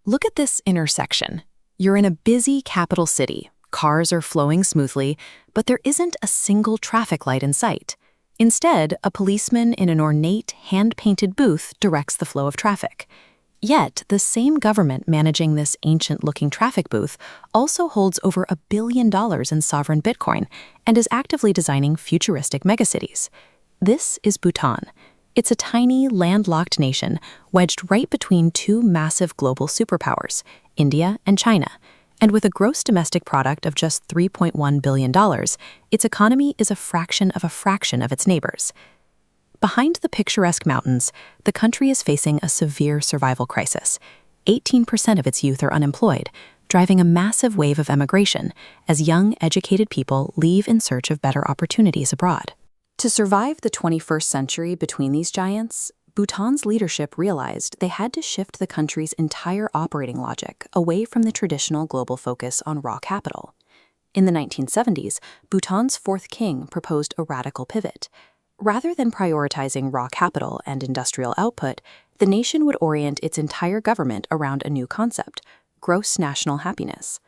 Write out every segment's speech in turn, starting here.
Look at this intersection. You're in a busy capital city. Cars are flowing smoothly, but there isn't a single traffic light in sight. Instead, a policeman in an ornate, hand-painted booth directs the flow of traffic. Yet, the same government managing this ancient-looking traffic booth also holds over $1 billion in sovereign Bitcoin and is actively designing futuristic megacities. This is Bhutan. It's a tiny, landlocked nation wedged right between two massive global superpowers, India and China. And with a gross domestic product of just $3.1 billion, its economy is a fraction of its neighbors. Behind the picturesque mountains, the country is facing a severe survival crisis. 18% of its youth are unemployed, driving a massive wave of emigration as young, educated people leave in search of better opportunities abroad. To survive the 21st century between these giants, Bhutan's leadership realized they had to shift the country's entire operating logic away from the traditional global focus on raw capital. In the 1970s, Bhutan's fourth king proposed a radical pivot. Rather than prioritizing raw capital and industrial output, the nation would orient its entire government around a new concept: gross national happiness.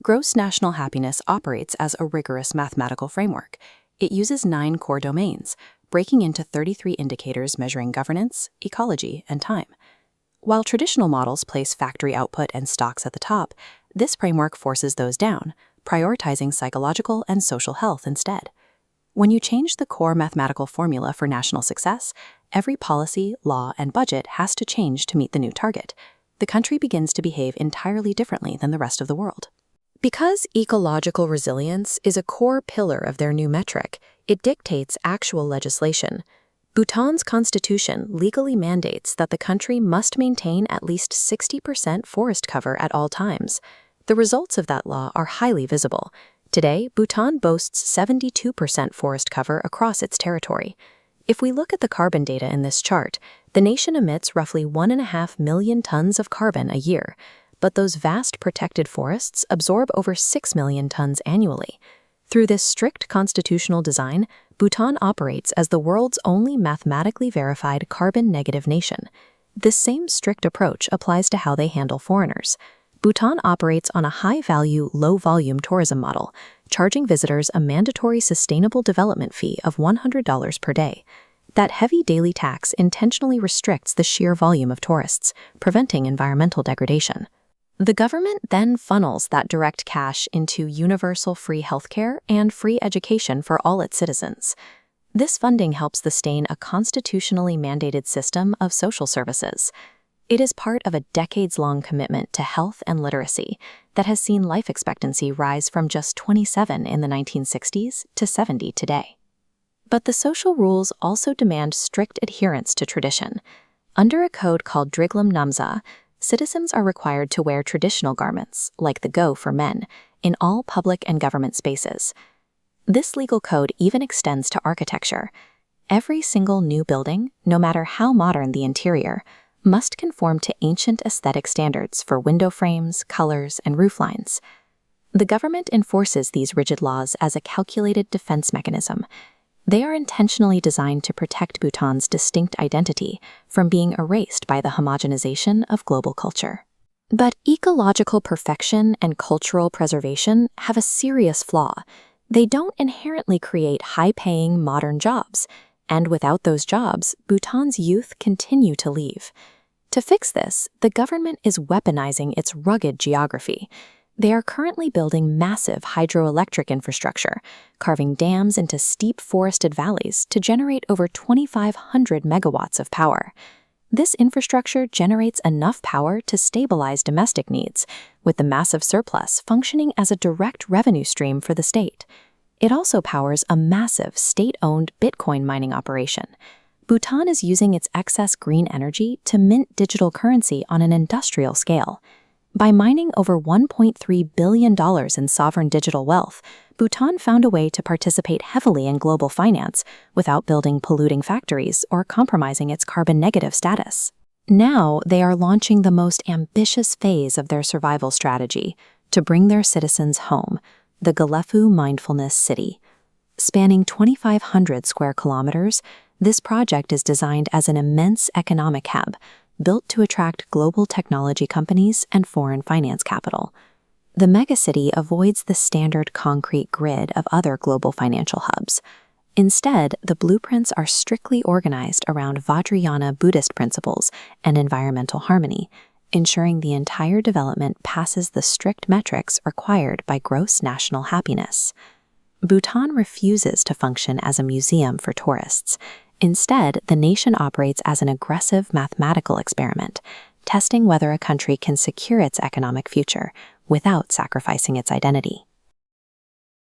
Gross national happiness operates as a rigorous mathematical framework. It uses 9 core domains, breaking into 33 indicators measuring governance, ecology, and time. While traditional models place factory output and stocks at the top, this framework forces those down, prioritizing psychological and social health instead. When you change the core mathematical formula for national success, every policy, law, and budget has to change to meet the new target. The country begins to behave entirely differently than the rest of the world. Because ecological resilience is a core pillar of their new metric, it dictates actual legislation. Bhutan's constitution legally mandates that the country must maintain at least 60% forest cover at all times. The results of that law are highly visible. Today, Bhutan boasts 72% forest cover across its territory. If we look at the carbon data in this chart, the nation emits roughly 1.5 million tons of carbon a year. But those vast protected forests absorb over 6 million tons annually. Through this strict constitutional design, Bhutan operates as the world's only mathematically verified carbon-negative nation. This same strict approach applies to how they handle foreigners. Bhutan operates on a high-value, low-volume tourism model, charging visitors a mandatory sustainable development fee of $100 per day. That heavy daily tax intentionally restricts the sheer volume of tourists, preventing environmental degradation. The government then funnels that direct cash into universal free healthcare and free education for all its citizens. This funding helps sustain a constitutionally mandated system of social services. It is part of a decades-long commitment to health and literacy that has seen life expectancy rise from just 27 in the 1960s to 70 today. But the social rules also demand strict adherence to tradition. Under a code called Driglam Namza, citizens are required to wear traditional garments, like the go for men, in all public and government spaces. This legal code even extends to architecture. Every single new building, no matter how modern the interior, must conform to ancient aesthetic standards for window frames, colors, and roof lines. The government enforces these rigid laws as a calculated defense mechanism. They are intentionally designed to protect Bhutan's distinct identity from being erased by the homogenization of global culture. But ecological perfection and cultural preservation have a serious flaw. They don't inherently create high-paying modern jobs, and without those jobs, Bhutan's youth continue to leave. To fix this, the government is weaponizing its rugged geography. They are currently building massive hydroelectric infrastructure, carving dams into steep forested valleys to generate over 2,500 megawatts of power. This infrastructure generates enough power to stabilize domestic needs, with the massive surplus functioning as a direct revenue stream for the state. It also powers a massive state-owned Bitcoin mining operation. Bhutan is using its excess green energy to mint digital currency on an industrial scale. By mining over $1.3 billion in sovereign digital wealth, Bhutan found a way to participate heavily in global finance without building polluting factories or compromising its carbon-negative status. Now, they are launching the most ambitious phase of their survival strategy to bring their citizens home, the Galefu Mindfulness City. Spanning 2,500 square kilometers, this project is designed as an immense economic hub, built to attract global technology companies and foreign finance capital. The megacity avoids the standard concrete grid of other global financial hubs. Instead, the blueprints are strictly organized around Vajrayana Buddhist principles and environmental harmony, ensuring the entire development passes the strict metrics required by gross national happiness. Bhutan refuses to function as a museum for tourists. Instead, the nation operates as an aggressive mathematical experiment, testing whether a country can secure its economic future without sacrificing its identity.